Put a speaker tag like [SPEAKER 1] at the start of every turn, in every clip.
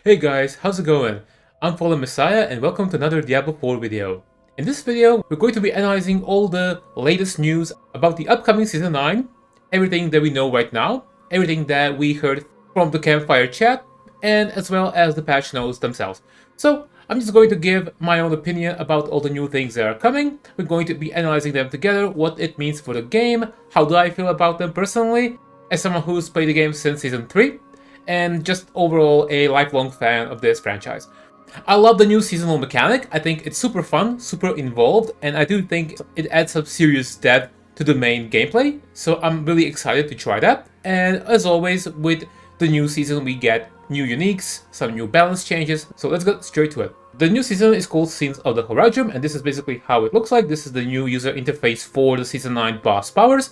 [SPEAKER 1] Hey guys, how's it going? I'm Fallen Messiah and welcome to another Diablo 4 video. In this video, we're going to be analyzing all the latest news about the upcoming Season 9, everything that we know right now, everything that we heard from the Campfire chat, and as well as the patch notes themselves. So, I'm just going to give my own opinion about all the new things that are coming. We're going to be analyzing them together, what it means for the game, how do I feel about them personally, as someone who's played the game since Season 3, and just overall a lifelong fan of this franchise. I love the new seasonal mechanic. I think it's super fun, super involved, and I do think it adds some serious depth to the main gameplay, so I'm really excited to try that. And as always, with the new season we get new uniques, some new balance changes, so let's get straight to it. The new season is called Scenes of the Horizon, and this is basically how it looks like. This is the new user interface for the Season 9 boss powers.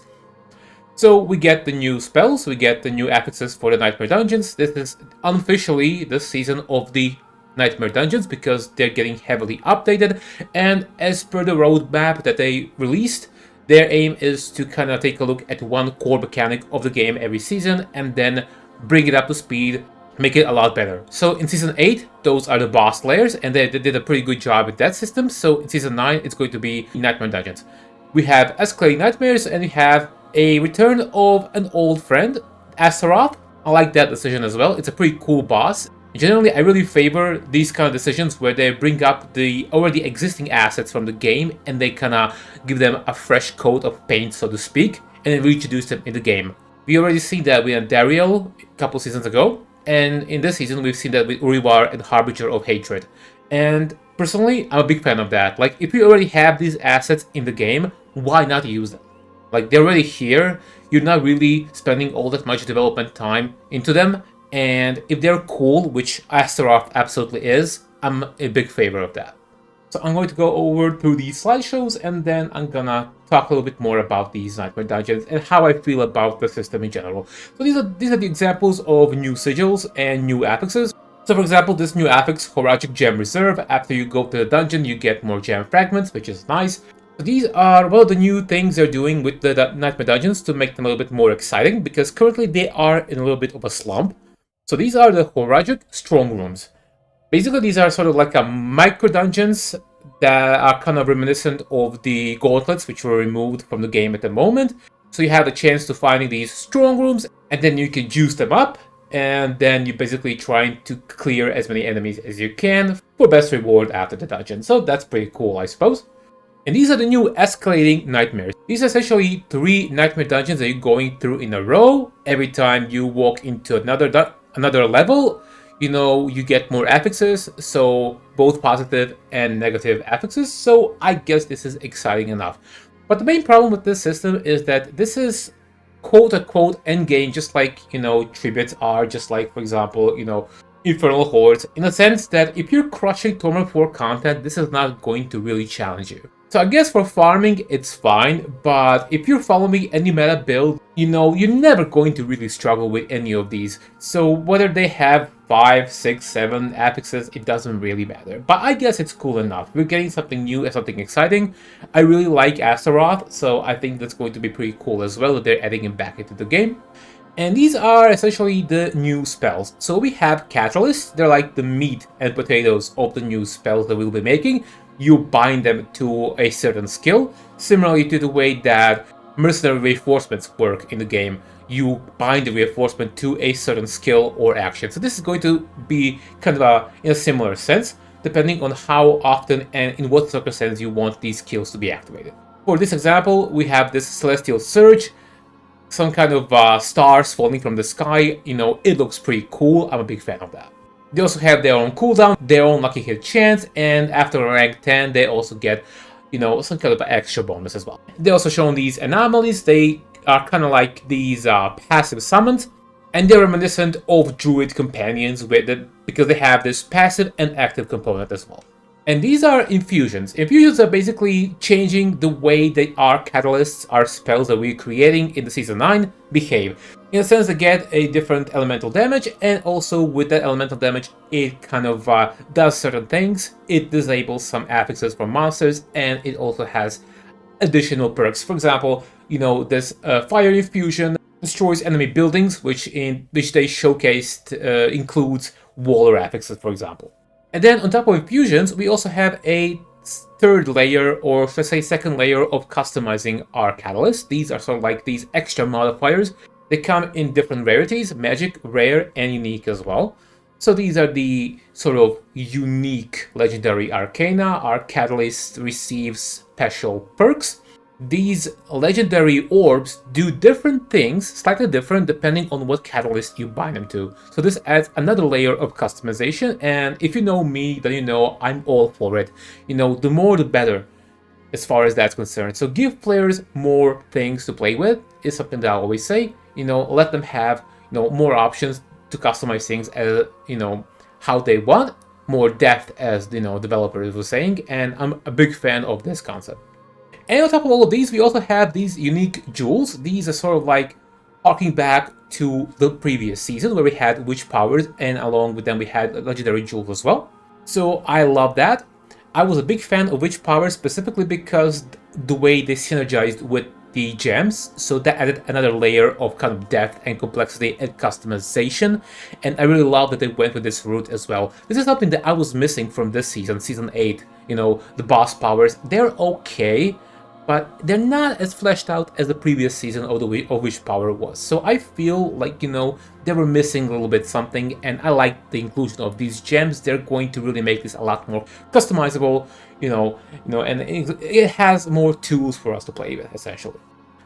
[SPEAKER 1] So we get the new spells, we get the new affixes for the Nightmare Dungeons. This is unofficially the season of the Nightmare Dungeons because they're getting heavily updated, and as per the roadmap that they released, their aim is to kind of take a look at one core mechanic of the game every season and then bring it up to speed, make it a lot better. So in Season 8, those are the boss layers, and they did a pretty good job with that system. So in Season 9, it's going to be Nightmare Dungeons. We have escalating nightmares, and we have a return of an old friend, Astaroth. I like that decision as well. It's a pretty cool boss. Generally, I really favor these kind of decisions where they bring up the already existing assets from the game and they kind of give them a fresh coat of paint, so to speak, and then reintroduce them in the game. We already seen that with Dariel a couple seasons ago, and in this season we've seen that with Uriwar and Harbinger of Hatred. And personally, I'm a big fan of that. Like, if you already have these assets in the game, why not use them? Like, they're already here, you're not really spending all that much development time into them, and if they're cool, which Astaroth absolutely is, I'm a big favor of that. So I'm going to go over through these slideshows, and then I'm gonna talk a little bit more about these Nightmare Dungeons and how I feel about the system in general. So these are the examples of new sigils and new affixes. So for example, this new affix, Horagic Gem Reserve, after you go to the dungeon, you get more gem fragments, which is nice. These are, well, the new things they're doing with the Nightmare Dungeons to make them a little bit more exciting, because currently they are in a little bit of a slump. So these are the Horagic Strong Rooms. Basically, these are sort of like a micro dungeons that are kind of reminiscent of the gauntlets, which were removed from the game at the moment. So you have the chance to finding these strong rooms, and then you can juice them up, and then you're basically trying to clear as many enemies as you can for best reward after the dungeon. So that's pretty cool, I suppose. And these are the new escalating nightmares. These are essentially 3 nightmare dungeons that you're going through in a row. Every time you walk into another level, you get more affixes, so both positive and negative affixes. So I guess this is exciting enough. But the main problem with this system is that this is quote-unquote endgame, just like, tributes are, just like, for example, Infernal Hordes, in a sense that if you're crushing Torment 4 content, this is not going to really challenge you. So I guess for farming, it's fine, but if you're following any meta build, you're never going to really struggle with any of these. So whether they have 5, 6, 7 affixes, it doesn't really matter. But I guess it's cool enough. We're getting something new and something exciting. I really like Astaroth, so I think that's going to be pretty cool as well that they're adding him back into the game. And these are essentially the new spells. So we have catalysts. They're like the meat and potatoes of the new spells that we'll be making. You bind them to a certain skill, similarly to the way that mercenary reinforcements work in the game. You bind the reinforcement to a certain skill or action. So this is going to be kind of in a similar sense, depending on how often and in what circumstances you want these skills to be activated. For this example, we have this Celestial Surge, some kind of stars falling from the sky. It looks pretty cool. I'm a big fan of that. They also have their own cooldown, their own lucky hit chance, and after rank 10, they also get, some kind of extra bonus as well. They also shown these anomalies. They are kind of like these passive summons, and they're reminiscent of Druid companions because they have this passive and active component as well. And these are infusions. Infusions are basically changing the way that our catalysts, our spells that we're creating in the Season 9 behave. In a sense, they get a different elemental damage, and also with that elemental damage, it kind of does certain things. It disables some affixes from monsters, and it also has additional perks. For example, this Fire Infusion destroys enemy buildings, which they showcased includes wall graphics, for example. And then on top of infusions, we also have a third layer, or let's say second layer of customizing our catalysts. These are sort of like these extra modifiers. They come in different rarities, magic, rare, and unique as well. So these are the sort of unique legendary arcana. Our catalyst receives special perks. These legendary orbs do different things, slightly different depending on what catalyst you bind them to. So this adds another layer of customization, and if you know me, then you know I'm all for it. You know, the more the better as far as that's concerned. So give players more things to play with is something that I always say. You know, let them have, you know, more options to customize things as, you know, how they want, more depth as, you know, developers were saying, and I'm a big fan of this concept. And on top of all of these, we also have these unique jewels. These are sort of like harking back to the previous season where we had witch powers, and along with them we had legendary jewels as well. So I love that. I was a big fan of witch powers specifically because the way they synergized with the gems, so that added another layer of kind of depth and complexity and customization, and I really love that they went with this route as well. This is something that I was missing from this season, season 8. You know, the boss powers, they're okay, but they're not as fleshed out as the previous season of Witch Power was. So I feel like, you know, they were missing a little bit something, and I like the inclusion of these gems. They're going to really make this a lot more customizable, and it has more tools for us to play with, essentially.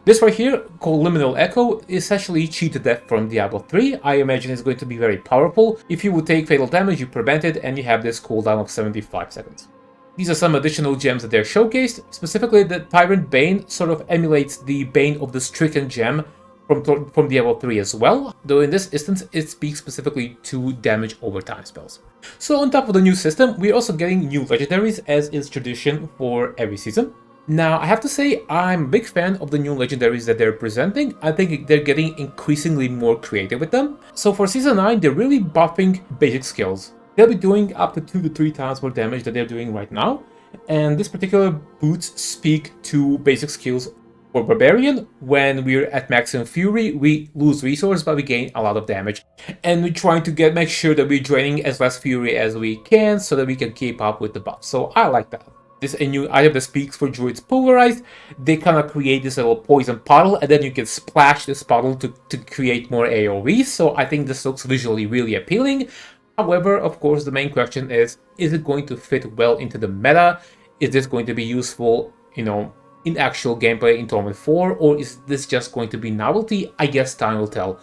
[SPEAKER 1] This right here, called Liminal Echo, essentially cheat to death from Diablo 3. I imagine it's going to be very powerful. If you would take fatal damage, you prevent it, and you have this cooldown of 75 seconds. These are some additional gems that they're showcased. Specifically, the Tyrant Bane sort of emulates the Bane of the Stricken gem from Diablo 3 as well, though in this instance it speaks specifically to damage over time spells. So on top of the new system, we're also getting new legendaries, as is tradition for every season. Now, I have to say, I'm a big fan of the new legendaries that they're presenting. I think they're getting increasingly more creative with them. So for Season 9, they're really buffing basic skills. They'll be doing up to 2 to 3 times more damage than they're doing right now, and this particular boots speak to basic skills. For Barbarian, when we're at maximum Fury, we lose resource, but we gain a lot of damage. And we're trying to make sure that we're draining as less Fury as we can, so that we can keep up with the buff. So I like that. This is a new item that speaks for Druids Pulverized. They kind of create this little poison puddle, and then you can splash this puddle to create more AoE. So I think this looks visually really appealing. However, of course, the main question is it going to fit well into the meta? Is this going to be useful, in actual gameplay in Torment 4, or is this just going to be novelty? I guess time will tell.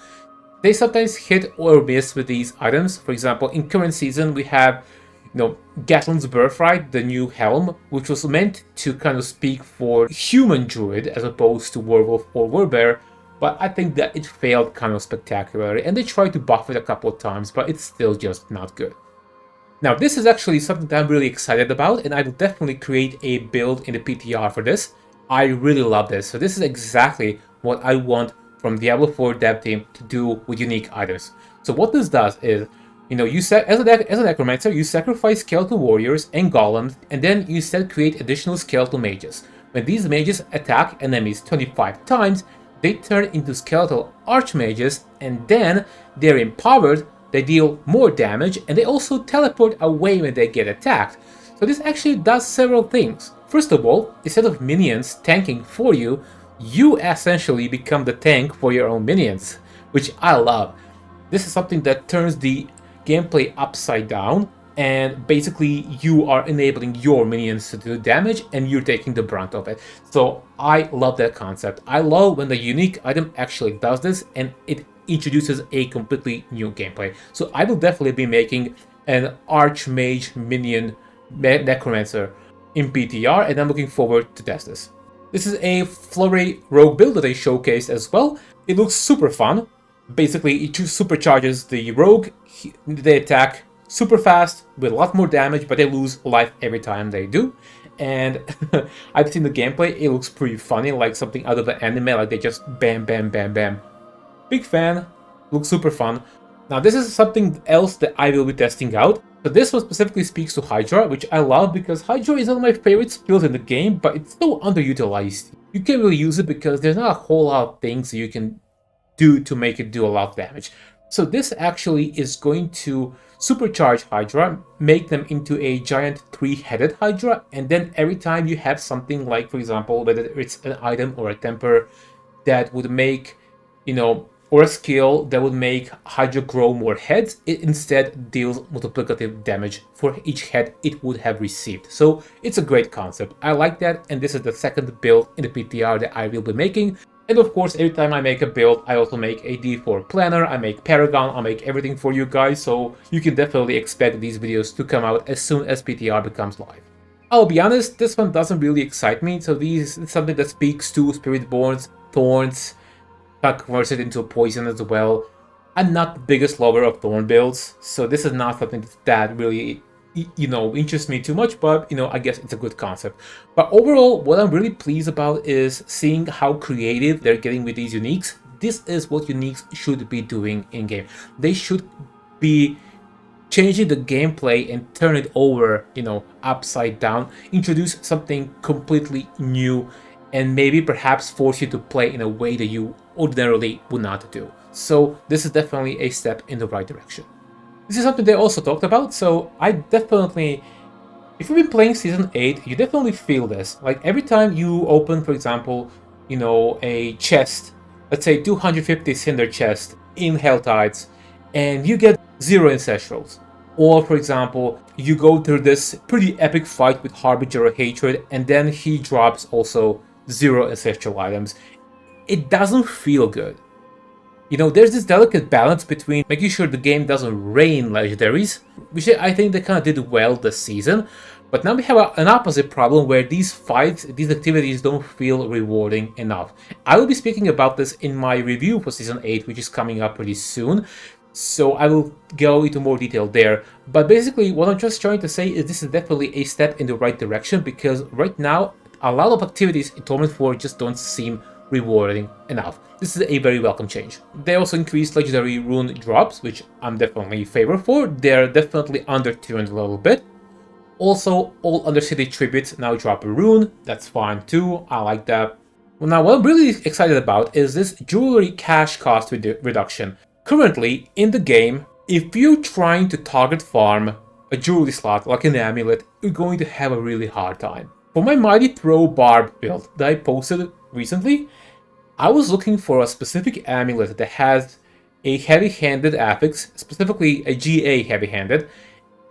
[SPEAKER 1] They sometimes hit or miss with these items. For example, in current season, we have, Gatlin's Birthright, the new helm, which was meant to kind of speak for human druid as opposed to werewolf or werbear. But I think that it failed kind of spectacularly, and they tried to buff it a couple of times, but it's still just not good. Now, this is actually something that I'm really excited about, and I will definitely create a build in the PTR for this. I really love this. So this is exactly what I want from Diablo 4 dev team to do with unique items. So what this does is, as a necromancer, you sacrifice skeletal warriors and golems, and then you instead create additional skeletal mages. When these mages attack enemies 25 times, they turn into skeletal archmages, and then they're empowered, they deal more damage, and they also teleport away when they get attacked. So this actually does several things. First of all, instead of minions tanking for you, you essentially become the tank for your own minions, which I love. This is something that turns the gameplay upside down, and basically you are enabling your minions to do damage and you're taking the brunt of it. So I love that concept. I love when the unique item actually does this and it introduces a completely new gameplay. So I will definitely be making an Archmage minion necromancer in PTR, and I'm looking forward to test this. This is a flurry rogue build that they showcased as well. It looks super fun. Basically, it just supercharges the rogue. They attack super fast with a lot more damage, but they lose life every time they do. And I've seen the gameplay. It looks pretty funny, like something out of the anime, like they just bam, bam, bam, bam. Big fan. Looks super fun. Now, this is something else that I will be testing out. So this one specifically speaks to Hydra, which I love because Hydra is one of my favorite skills in the game, but it's so underutilized. You can't really use it because there's not a whole lot of things that you can do to make it do a lot of damage. So this actually is going to supercharge Hydra, make them into a giant three-headed Hydra, and then every time you have something like, for example, whether it's an item or a temper that would make, or a skill that would make Hydra grow more heads, it instead deals multiplicative damage for each head it would have received. So it's a great concept. I like that, and this is the second build in the PTR that I will be making. And of course, every time I make a build, I also make a D4 planner, I make Paragon, I make everything for you guys, so you can definitely expect these videos to come out as soon as PTR becomes live. I'll be honest, this one doesn't really excite me, so this is something that speaks to Spiritborn's Thorns, converts it into a poison as well. I'm not the biggest lover of Thorn builds, so this is not something that really interests me too much, but I guess it's a good concept. But overall, what I'm really pleased about is seeing how creative they're getting with these uniques. This is what uniques should be doing in game. They should be changing the gameplay and turn it over, upside down, introduce something completely new, and maybe perhaps force you to play in a way that you ordinarily would not do. So this is definitely a step in the right direction. This is something they also talked about, so I definitely, if you've been playing Season 8, you definitely feel this. Like every time you open, for example, a chest, let's say 250 Cinder chest in Helltides, and you get 0 Ancestrals. Or, for example, you go through this pretty epic fight with Harbinger of Hatred, and then he drops also 0 Ancestral items. It doesn't feel good. There's this delicate balance between making sure the game doesn't rain legendaries, which I think they kind of did well this season, but now we have an opposite problem where these fights, these activities don't feel rewarding enough. I will be speaking about this in my review for Season 8, which is coming up pretty soon, so I will go into more detail there. But basically, what I'm just trying to say is this is definitely a step in the right direction, because right now, a lot of activities in Torment 4 just don't seem rewarding enough. This is a very welcome change. They also increased legendary rune drops, which I'm definitely in favor for. They're definitely under-tuned a little bit. Also, all Undercity tributes now drop a rune. That's fine too. I like that. Well, now what I'm really excited about is this jewelry cash cost reduction. Currently, in the game, if you're trying to target farm a jewelry slot like an amulet, you're going to have a really hard time. For my Mighty Throw Barb build that I posted recently, I was looking for a specific amulet that has a heavy-handed affix, specifically a GA heavy-handed,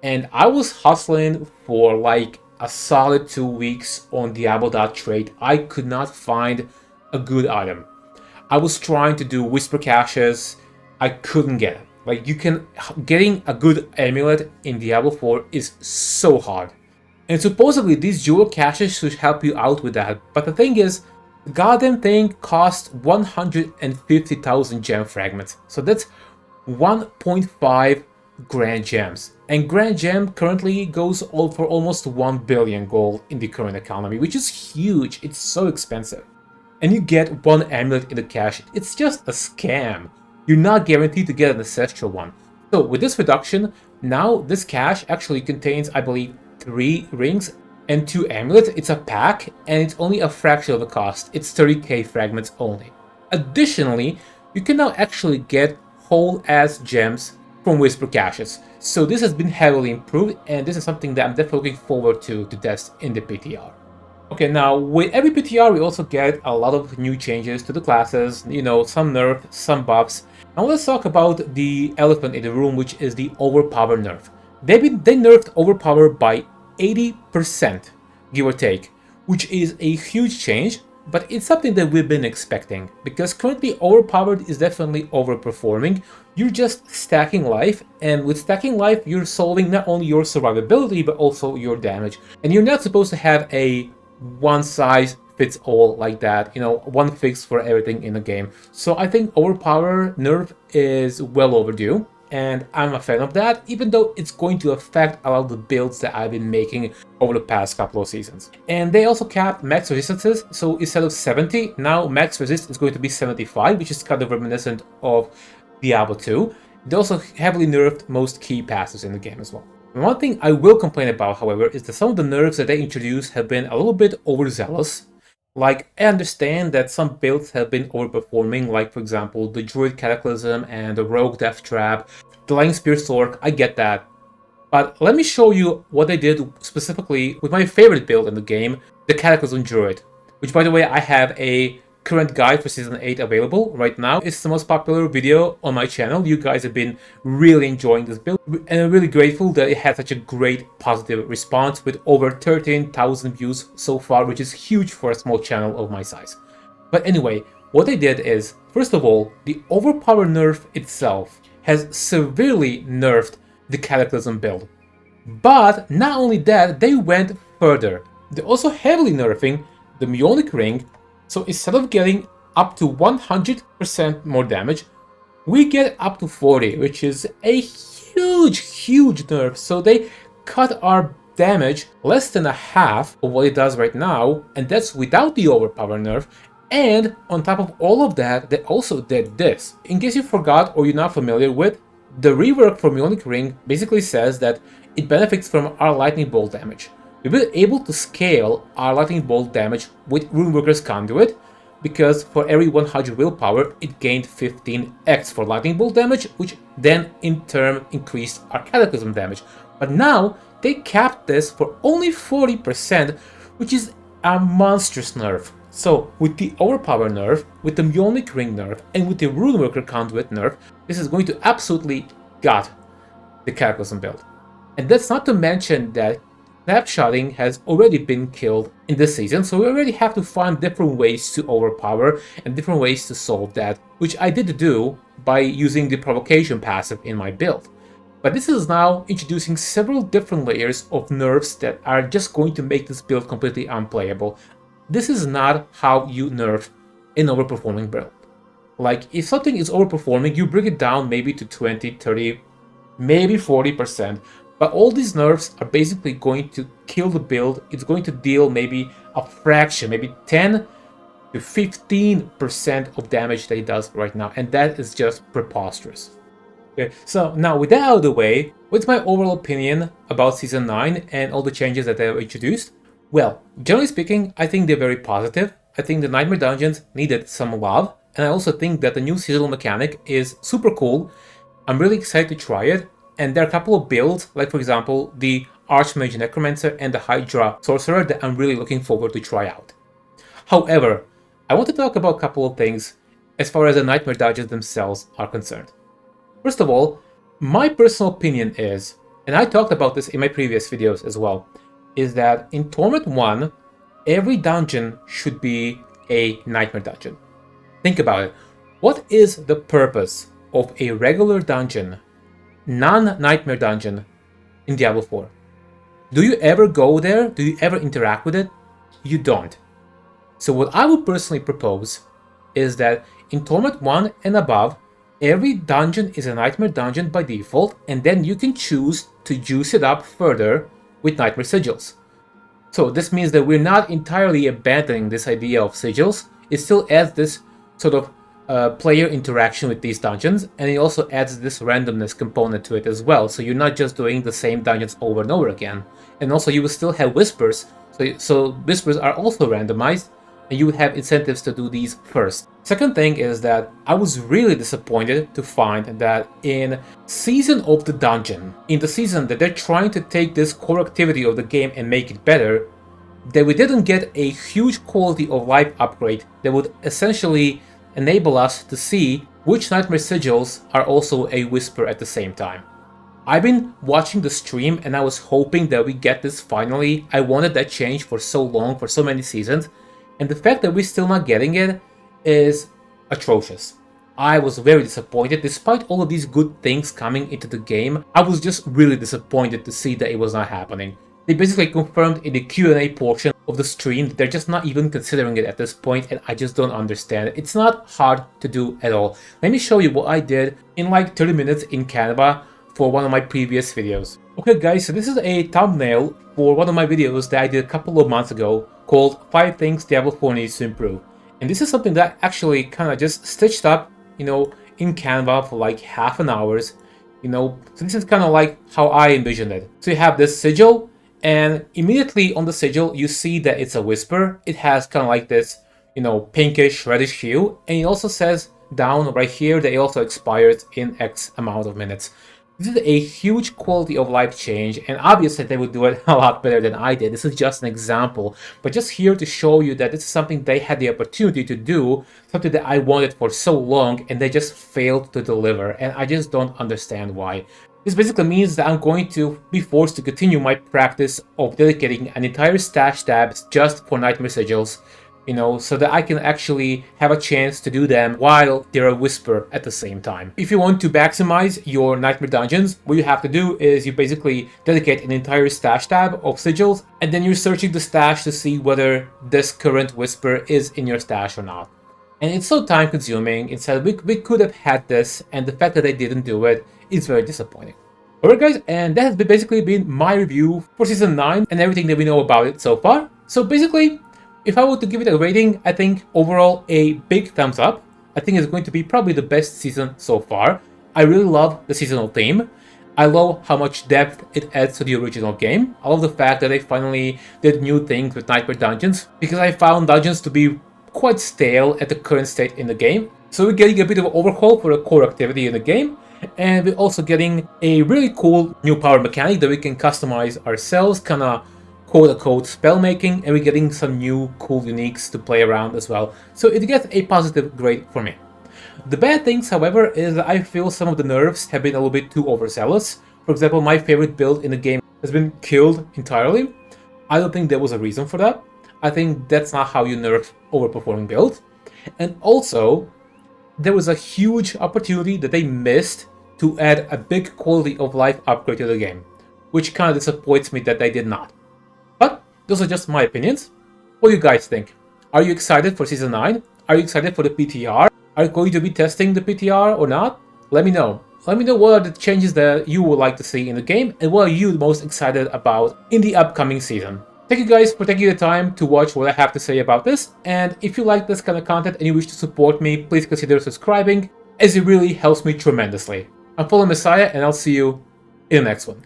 [SPEAKER 1] and I was hustling for like a solid 2 weeks on Diablo.trade. I could not find a good item. I was trying to do whisper caches, I couldn't get it. Like, getting a good amulet in Diablo 4 is so hard. And supposedly these jewel caches should help you out with that, but the thing is, the goddamn thing costs 150,000 gem fragments. So that's 1.5 grand gems. And grand gem currently goes for almost 1 billion gold in the current economy, which is huge. It's so expensive. And you get one amulet in the cache. It's just a scam. You're not guaranteed to get an ancestral one. So with this reduction, now this cache actually contains, I believe, 3 rings and 2 amulets. It's a pack, and it's only a fraction of the cost. It's 30k fragments only. Additionally, you can now actually get whole-ass gems from Whisper caches. So this has been heavily improved, and this is something that I'm definitely looking forward to test in the PTR. Okay, now with every PTR we also get a lot of new changes to the classes, some nerfs, some buffs. Now let's talk about the elephant in the room, which is the overpower nerf. They nerfed overpower by 80%, give or take, which is a huge change, but it's something that we've been expecting, because currently overpowered is definitely overperforming. You're just stacking life, and with stacking life you're solving not only your survivability but also your damage. And you're not supposed to have a one size fits all like that, one fix for everything in the game. So I think overpower nerf is well overdue, and I'm a fan of that, even though it's going to affect a lot of the builds that I've been making over the past couple of seasons. And they also capped max resistances, so instead of 70, now max resist is going to be 75, which is kind of reminiscent of Diablo 2. They also heavily nerfed most key passes in the game as well. And one thing I will complain about, however, is that some of the nerfs that they introduced have been a little bit overzealous. Like, I understand that some builds have been overperforming, like for example, the Druid Cataclysm and the Rogue Death Trap, the Lightning Spear Sork, I get that. But let me show you what I did specifically with my favorite build in the game, the Cataclysm Druid, which by the way I have a current guide for Season 8 available right now. It's the most popular video on my channel. You guys have been really enjoying this build, and I'm really grateful that it had such a great positive response with over 13,000 views so far, which is huge for a small channel of my size. But anyway, what I did is, first of all, the Overpower nerf itself has severely nerfed the Cataclysm build. But not only that, they went further. They're also heavily nerfing the Mjolnir Ring, so instead of getting up to 100% more damage, we get up to 40, which is a huge nerf. So they cut our damage less than a half of what it does right now, and that's without the Overpower nerf. And on top of all of that, they also did this. In case you forgot or you're not familiar with, the rework for Mjolnir Ring basically says that it benefits from our lightning bolt damage. We were able to scale our lightning bolt damage with Runeworker's Conduit, because for every 100 willpower it gained 15x for lightning bolt damage, which then in turn increased our Cataclysm damage. But now they capped this for only 40%, which is a monstrous nerf. So with the Overpower nerf, with the Mjolnir Ring nerf, and with the Runeworker Conduit nerf, this is going to absolutely gut the Cataclysm build. And that's not to mention that snapshotting has already been killed in this season, so we already have to find different ways to overpower and different ways to solve that, which I did do by using the provocation passive in my build. But this is now introducing several different layers of nerfs that are just going to make this build completely unplayable. This is not how you nerf an overperforming build. Like, if something is overperforming, you bring it down maybe to 20, 30, maybe 40%. But all these nerfs are basically going to kill the build. It's going to deal maybe a fraction, maybe 10 to 15% of damage that it does right now. And that is just preposterous. Okay, so now with that out of the way, what's my overall opinion about Season 9 and all the changes that they have introduced? Well, generally speaking, I think they're very positive. I think the Nightmare Dungeons needed some love. And I also think that the new seasonal mechanic is super cool. I'm really excited to try it. And there are a couple of builds, like for example, the Archmage Necromancer and the Hydra Sorcerer, that I'm really looking forward to try out. However, I want to talk about a couple of things as far as the Nightmare Dungeons themselves are concerned. First of all, my personal opinion is, and I talked about this in my previous videos as well, is that in Torment 1, every dungeon should be a Nightmare Dungeon. Think about it. What is the purpose of a regular dungeon, non-Nightmare Dungeon, in Diablo 4? Do you ever go there? Do you ever interact with it? You don't. So what I would personally propose is that in Torment 1 and above, every dungeon is a Nightmare Dungeon by default, and then you can choose to juice it up further with Nightmare Sigils. So this means that we're not entirely abandoning this idea of sigils. It still adds this sort of player interaction with these dungeons, and it also adds this randomness component to it as well. So you're not just doing the same dungeons over and over again. And also you will still have whispers, so whispers are also randomized, and you would have incentives to do these first. Second thing is that I was really disappointed to find that in Season of the Dungeon, in the season that they're trying to take this core activity of the game and make it better, that we didn't get a huge quality of life upgrade that would essentially enable us to see which Nightmare Sigils are also a whisper at the same time. I've been watching the stream and I was hoping that we get this finally. I wanted that change for so long, for so many seasons, and the fact that we're still not getting it is atrocious. I was very disappointed. Despite all of these good things coming into the game, I was just really disappointed to see that it was not happening. They basically confirmed in the Q&A portion of the stream that they're just not even considering it at this point, and I just don't understand it. It's not hard to do at all. Let me show you what I did in like 30 minutes in Canva for one of my previous videos. Okay guys, so this is a thumbnail for one of my videos that I did a couple of months ago called 5 Things Diablo 4 Needs to Improve. And this is something that I actually kind of just stitched up, in Canva for like half an hour. So this is kind of like how I envisioned it. So you have this sigil, And immediately on the sigil, you see that it's a Whisper. It has kind of like this, pinkish, reddish hue. And it also says down right here that it also expires in X amount of minutes. This is a huge quality of life change, and obviously they would do it a lot better than I did. This is just an example, but just here to show you that this is something they had the opportunity to do, something that I wanted for so long, and they just failed to deliver, and I just don't understand why. This basically means that I'm going to be forced to continue my practice of dedicating an entire stash tabs just for Nightmare Sigils, so that I can actually have a chance to do them while they're a Whisper at the same time. If you want to maximize your Nightmare Dungeons, what you have to do is you basically dedicate an entire stash tab of sigils, and then you're searching the stash to see whether this current Whisper is in your stash or not. And it's so time consuming. Instead, we could have had this, and the fact that they didn't do it is very disappointing. Alright guys, and that has basically been my review for Season 9 and everything that we know about it so far. So basically, if I were to give it a rating, I think overall a big thumbs up. I think it's going to be probably the best season so far. I really love the seasonal theme. I love how much depth it adds to the original game. I love the fact that they finally did new things with Nightmare Dungeons, because I found dungeons to be quite stale at the current state in the game. So we're getting a bit of an overhaul for the core activity in the game, and we're also getting a really cool new power mechanic that we can customize ourselves, kinda quote-unquote spell making, and we're getting some new cool uniques to play around as well. So it gets a positive grade for me. The bad things, however, is that I feel some of the nerfs have been a little bit too overzealous. For example, my favorite build in the game has been killed entirely. I don't think there was a reason for that. I think that's not how you nerf overperforming build. And also, there was a huge opportunity that they missed to add a big quality of life upgrade to the game, which kind of disappoints me that they did not. But those are just my opinions. What do you guys think? Are you excited for Season 9? Are you excited for the PTR? Are you going to be testing the PTR or not? Let me know. Let me know what are the changes that you would like to see in the game, and what are you most excited about in the upcoming season. Thank you guys for taking the time to watch what I have to say about this, and if you like this kind of content and you wish to support me, please consider subscribing, as it really helps me tremendously. I'm Full Messiah, and I'll see you in the next one.